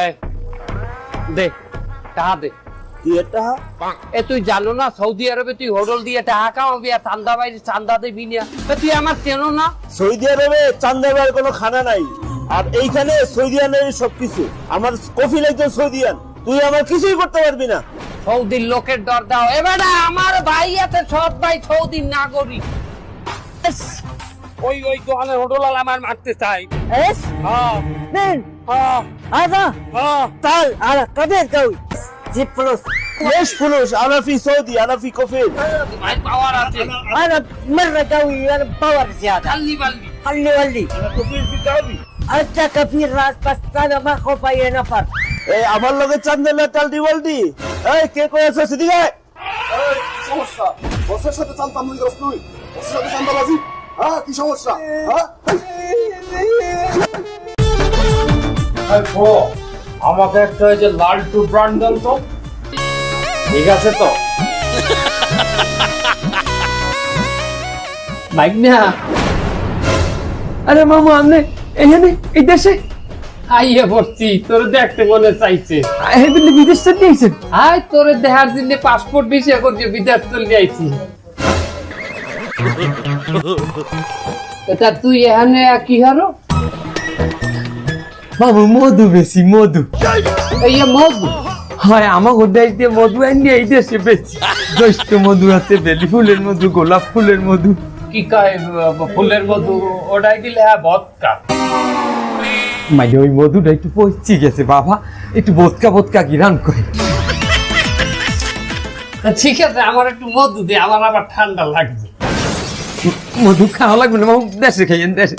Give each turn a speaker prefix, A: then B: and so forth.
A: এই দে টাকা দে।
B: কি এটা?
A: এ তুই জানো না সৌদি আরবে তুই হোটেল দিয়ে টাকা কামাবি আর চান্দা বাইরে চান্দা দিবি না? তুই আমার চেনো না?
B: সৌদি আরবে চান্দাবার কোনো খানা নাই, আর এইখানে সৌদিয়ানের সবকিছু। আমার কফিল একজন সৌদিয়ান, তুই আমার কিছুই করতে পারবি না।
A: সৌদির লোকের দর দাও। এবারে আমার ভাই আছে, সব ভাই সৌদির নাগরিক। ওই দোকানের হোটেল আমার মারতে চাই।
C: ايش؟
A: হ্যাঁ
C: مين؟
A: হ্যাঁ
C: هذا؟
A: হ্যাঁ।
C: تعال على قدير قوي جيب فلوس.
B: ليش فلوس؟ انا في سعودي، انا في كفيل.
A: ভাই পাওয়ার আছে।
C: انا مره قوي، انا باور زياده.
A: খাল্লি বাল্লি।
C: خلي ولي
B: انا كفيل في كعبي.
C: انت كفيل راس، بس انا ما اخوف اي نفر.
B: এই আমার লগে চান্দেলা টালডি ওয়ালডি। এই কে কই আছে সেদিকে?
D: এই সমস্যা, বসের সাথে চালতাম তুই দোস্ত, তুই বসের সাথে চান্দাবাজি। হ্যাঁ কি সমস্যা? হ্যাঁ
A: আমাকে একটা ওই যে লালটু ব্র্যান্ড দেন তো। ঠিক আছে তো?
E: বাইক না। আরে মামু আপনি এখানে এই দেশে
A: আইয়ে পড়ছি, তোর দেখতে মনে চাইছে।
E: এখানে বিদেশ থেকে নিয়েছেন?
A: আয় তোর দেখার জন্য পাসপোর্ট ভিসা করছি, বিদেশ চলে আইছি। তা তুই এখানে কি হারো?
E: মামু মধু বেশি মধু।
A: এই মধু
E: হয় আমাকে দেশ দিয়ে মধু আনি এই দেশে বেশি। জ্যৈষ্ঠ মধু আছে, বেলি ফুলের মধু, গোলাপ ফুলের মধু।
A: কি কয় ফুলের মধু? ওটাই দিলে হ্যাঁ ভদকা।
E: মানে ওই মধুটা একটু পচি গেছে বাবা, একটু বোতকা বোতকা গিরান করে।
A: তা ঠিক আছে, আমার একটু মধু দে, আমার আবার ঠান্ডা লাগবে।
E: মধু খাওয়া লাগবে না মামু, দেশে খাইয়েন দেশে।